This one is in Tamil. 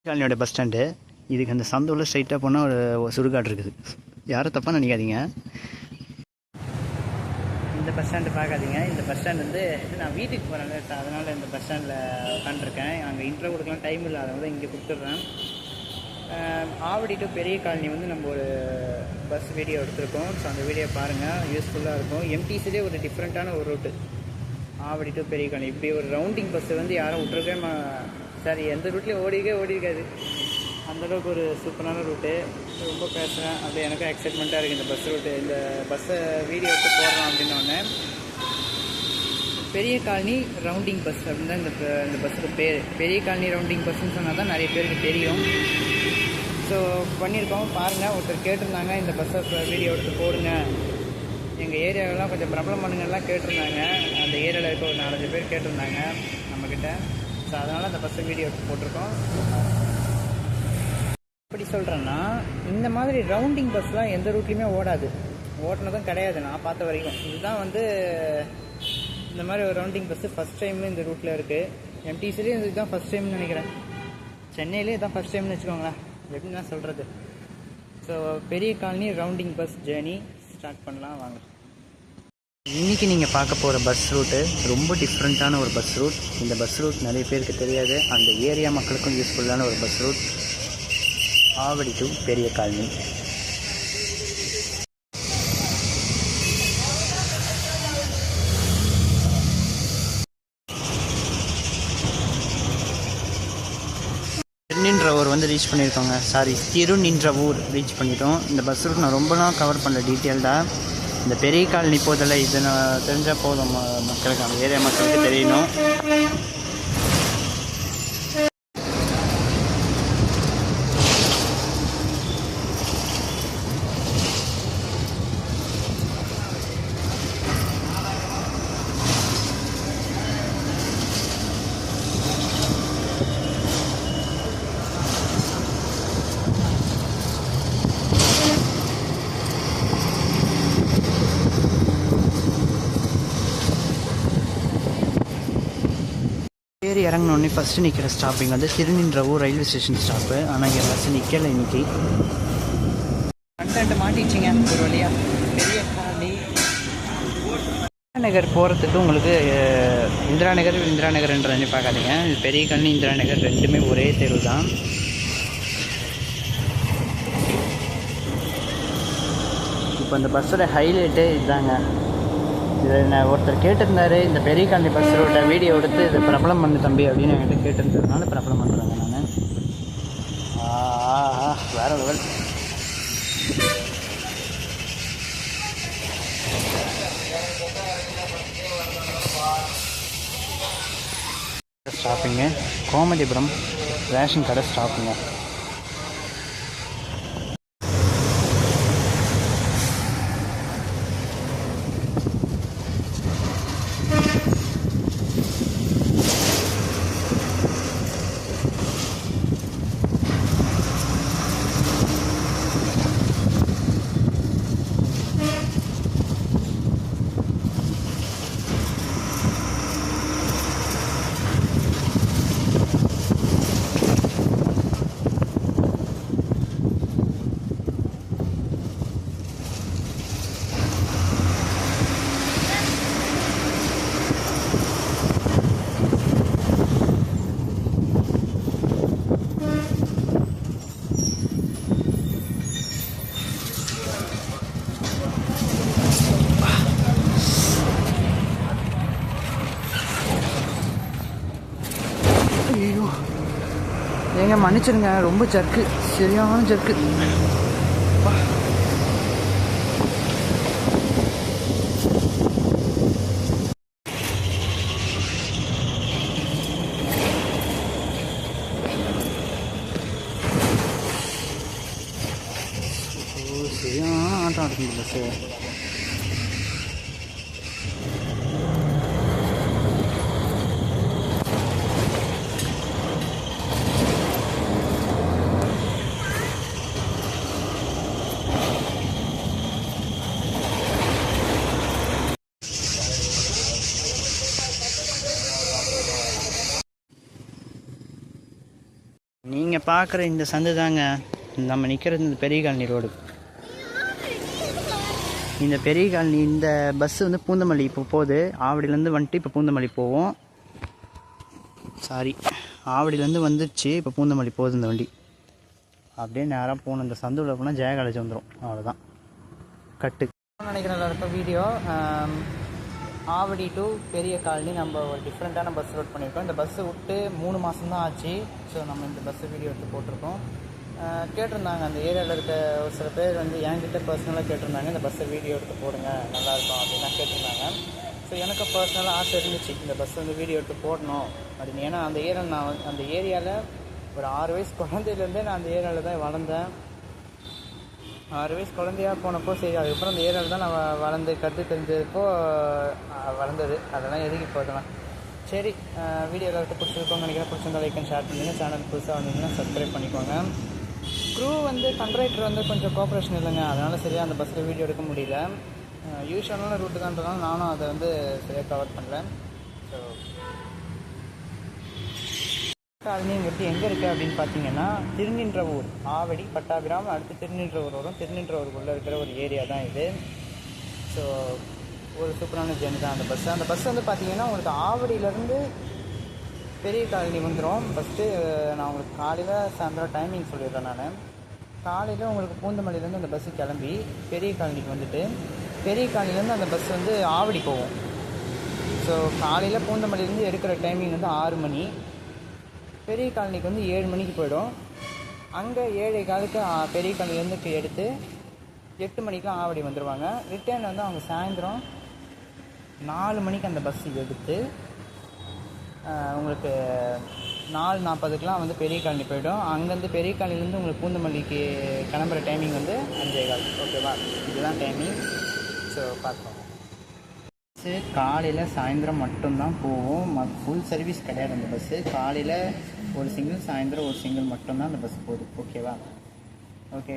காலனியோட பஸ் ஸ்டாண்டு. இதுக்கு அந்த சந்தோவில் ஸ்ட்ரைட்டாக போனால் ஒரு சுடுகாடு இருக்குது. யாரும் தப்பாக நினைக்காதீங்க. இந்த பஸ் ஸ்டாண்டு பார்க்காதீங்க. இந்த பஸ் ஸ்டாண்ட் வந்து நான் வீட்டுக்கு போகிறேன், அதனால் இந்த பஸ் ஸ்டாண்டில் உட்காந்துருக்கேன். அங்கே இன்ட்ரோ கொடுக்கலாம் டைம் இல்லை, அதை வந்து இங்கே கொடுத்துட்றேன். ஆவடி டு பெரிய காலனி வந்து நம்ம ஒரு பஸ் வீடியோ எடுத்திருக்கோம். ஸோ அந்த வீடியோ பாருங்கள், யூஸ்ஃபுல்லாக இருக்கும். எம்டிசிலே ஒரு டிஃப்ரெண்ட்டான ஒரு ரூட்டு ஆவடி டு பெரிய காலனி. இப்படி ஒரு ரவுண்டிங் பஸ்ஸை வந்து யாரும் விட்ருக்கே சாரி, எந்த ரூட்லேயும் ஓடிருக்காது. அந்தளவுக்கு ஒரு சூப்பரான ரூட்டு. ரொம்ப பேசுகிறேன், அப்படியே எனக்கும் எக்ஸைட்மெண்ட்டாக இருக்குது இந்த பஸ் ரூட்டு. இந்த பஸ்ஸை வீடியோ எடுத்து போடுறோம் அப்படின்னோடனே பெரிய காலனி ரவுண்டிங் பஸ் அப்படின்னு தான் இந்த பஸ்ஸுக்கு பேர். பெரிய காலனி ரவுண்டிங் பஸ்ஸுன்னு சொன்னால் தான் நிறைய பேருக்கு தெரியும். ஸோ பண்ணியிருக்கோம் பாருங்கள். ஒருத்தர் கேட்டிருந்தாங்க இந்த பஸ்ஸை வீடியோ எடுத்து போடுங்க, எங்கள் ஏரியாவெல்லாம் கொஞ்சம் பிரபலம் பண்ணுங்கலாம் கேட்டிருந்தாங்க. அந்த ஏரியாவில் இருக்க ஒரு 4-5 பேர் கேட்டிருந்தாங்க நம்மக்கிட்ட. ஸோ அதனால் அந்த பஸ்ஸை வீடியோ எடுத்து போட்டிருக்கோம். எப்படி சொல்கிறேன்னா, இந்த மாதிரி ரவுண்டிங் பஸ்லாம் எந்த ரூட்லேயுமே ஓட்டினதும் கிடையாது நான் பார்த்த வரைக்கும். இதுதான் வந்து இந்த மாதிரி ஒரு ரவுண்டிங் பஸ்ஸு ஃபஸ்ட் டைம் இந்த ரூட்டில் இருக்குது. எம்டிசிலேயும் இதுதான் ஃபஸ்ட் டைம்னு நினைக்கிறேன். சென்னையிலே இதுதான் ஃபஸ்ட் டைம்னு வச்சுக்கோங்களேன். எப்படின்னு தான் சொல்கிறது. ஸோ பெரிய colony rounding bus journey start பண்ணலாம் வாங்க. இன்றைக்கி நீங்கள் பார்க்க போகிற பஸ் ரூட்டு ரொம்ப டிஃப்ரெண்ட்டான ஒரு பஸ் ரூட். இந்த பஸ் ரூட் நிறைய பேருக்கு தெரியாது. அந்த ஏரியா மக்களுக்கும் யூஸ்ஃபுல்லான ஒரு பஸ் ரூட். ஆவடி டு பெரிய காலனி. திருநின்றவூர் வந்து ரீச் பண்ணியிருக்கோங்க. திருநின்றவூர் ரீச் பண்ணிட்டோம். இந்த பஸ் ரூட் நான் ரொம்ப நாள் கவர் பண்ணல டீட்டெயில்டாக. இந்த பெரிய காலனி போதில் இது நான் தெரிஞ்சால் போதும், மக்களுக்கு அந்த ஏரியா மக்களுக்கு தெரியணும். ஏறி இறங்கினோடனே ஃபஸ்ட்டு நிற்கிற ஸ்டாப்பிங் வந்து திருநின்றவூர் ரயில்வே ஸ்டேஷன் ஸ்டாப்பு. ஆனால் இங்கே பஸ்ஸு நிற்கலை இன்றைக்கி. கண்டென்ட் மாட்டிச்சிங்க ஒரு வழியாக. பெரிய காலனி நகர் போகிறதுக்கு உங்களுக்கு இந்திரா நகர்ன்ற பார்க்காதீங்க. பெரிய காலனி இந்திரா நகர் ரெண்டுமே ஒரே தெரு தான். இப்போ இந்த பஸ்ஸோட ஹைலைட்டே இதுதாங்க. இது நான் ஒருத்தர் கேட்டிருந்தாரு, இந்த பெரிய காலனி பஸ் ரூட்டை வீடியோ எடுத்து இது பிரபலம் பண்ணு தம்பி அப்படின்னு என்கிட்ட கேட்டிருந்ததுனால பிரபலம் பண்ணுறாங்க. நான் வேற லெவல். ஸ்டாப்பிங்க கோமதிபுரம் ரேஷன் கடை ஸ்டாப்புங்க. ஐயோ ஏங்க மன்னிச்சிருங்க, ரொம்ப ஜர்க்கு, சரியான ஜர்க்கு. சரியான ஆட்டம் ஆடுது பஸ்ஸு. நீங்கள் பார்க்குற இந்த சந்து தாங்க நம்ம நிற்கிறது இந்த பெரிய காலனி ரோடு. இந்த பெரிய காலனி இந்த பஸ்ஸு வந்து பூந்தமல்லி இப்போ போகுது. ஆவடியிலேருந்து வந்துட்டு இப்போ பூந்தமல்லி போவோம். சாரி, ஆவடியிலேருந்து வந்துடுச்சு, இப்போ பூந்தமல்லி போகுது இந்த வண்டி. அப்படியே நேராக போகணும். இந்த சந்துவில் போனால் ஜெய காலேஜ் வந்துடும். அவ்வளோதான் கட்டு நினைக்கிறேன் எல்லாருக்கும் வீடியோ. ஆவடி டு பெரிய காலனி நம்ம ஒரு டிஃப்ரெண்ட்டான பஸ் ரூட் பண்ணியிருக்கோம். இந்த பஸ்ஸை விட்டு 3 மாதம் தான் ஆச்சு. ஸோ நம்ம இந்த பஸ்ஸு வீடியோ எடுத்து போட்டிருக்கோம். கேட்டிருந்தாங்க அந்த ஏரியாவில் இருக்க ஒரு சில பேர் வந்து என்கிட்ட பர்சனலாக கேட்டிருந்தாங்க, இந்த பஸ்ஸை வீடியோ எடுத்து போடுங்க நல்லாயிருக்கும் அப்படின்லாம் கேட்டிருந்தாங்க. ஸோ எனக்கு பர்சனலாக ஆசை இருந்துச்சு இந்த பஸ் வந்து வீடியோ எடுத்து போடணும் அப்படின்னு. ஏன்னா அந்த ஏரியாவில் ஒரு 6 வயசு குழந்தையிலேருந்தே நான் அந்த ஏரியாவில் தான் வளர்ந்தேன். 6 வயசு குழந்தையாக போனப்போ சரி, அதுக்கப்புறம் அந்த ஏரியாவில் தான் நான் வளர்ந்து கற்று தெரிஞ்சப்போ வளர்ந்தது. அதெல்லாம் எதுக்கு போதெல்லாம் சரி. வீடியோ எல்லாருக்கும் பிடிச்சிருக்கோங்க நினைக்கிறேன். பிடிச்சிருந்தா லைக் அண்ட் ஷேர் பண்ணுங்கள். சேனல் புதுசாக வந்தீங்கன்னா சப்ஸ்கிரைப் பண்ணிக்கோங்க. க்ரூ வந்து கண்ட்ராக்டர் வந்து கொஞ்சம் கோஆப்ரேஷன் இல்லைங்க, அதனால் சரியாக அந்த பஸ்ஸில் வீடியோ எடுக்க முடியல. யூஸ்வலான ரூட்டு தான்றதால நானும் அதை வந்து சரியாக கவர் பண்ணல. ஸோ காலனிங்கிறது எங்கே இருக்குது அப்படின்னு பார்த்தீங்கன்னா திருநின்றவூர், ஆவடி பட்டாபிராம் அடுத்து திருநின்றவூர் வரும். திருநின்றவூருக்குள்ளே இருக்கிற ஒரு ஏரியா தான் இது. ஸோ ஒரு சூப்பரான ஜேர்னி தான் அந்த பஸ்ஸு. அந்த பஸ் வந்து பார்த்தீங்கன்னா உங்களுக்கு ஆவடியிலேருந்து பெரிய காலனி வந்துடும். ஃபஸ்ட்டு நான் உங்களுக்கு காலையில் சாயந்தரம் டைமிங் சொல்லிடுறேன். நான் காலையில் உங்களுக்கு பூந்தமல்லியிலேருந்து அந்த பஸ்ஸு கிளம்பி பெரிய காலனிக்கு வந்துட்டு பெரிய காலனிலேருந்து அந்த பஸ் வந்து ஆவடி போகும். ஸோ காலையில் பூந்தமல்லியிலேருந்து எடுக்கிற டைமிங் வந்து 6 மணி. பெரிய காலனிக்கு வந்து 7 மணிக்கு போயிடும். அங்கே 7:15க்கு பெரிய காலனிலேருந்து எடுத்து 8 மணிக்கெலாம் ஆவடி வந்துடுவாங்க. ரிட்டர்ன் வந்து அவங்க சாயந்தரம் 4 மணிக்கு அந்த பஸ் எடுத்து உங்களுக்கு 4:40க்கெலாம் வந்து பெரிய காலனி போய்டும். அங்கேருந்து பெரிய காலனிலேருந்து உங்களுக்கு பூந்தமல்லிக்கு கிளம்புற டைமிங் வந்து 5:15. ஓகேவா, இதுதான் டைமிங். ஸோ பார்க்கலாம். பஸ்ஸு காலையில் சாயந்தரம் மட்டும்தான் போகும். ஃபுல் சர்வீஸ் கிடையாது அந்த பஸ்ஸு. காலையில் ஒரு சிங்கிள், சாயந்தரம் ஒரு சிங்கிள் மட்டும்தான் அந்த பஸ் போகுது. ஓகேவா, ஓகே.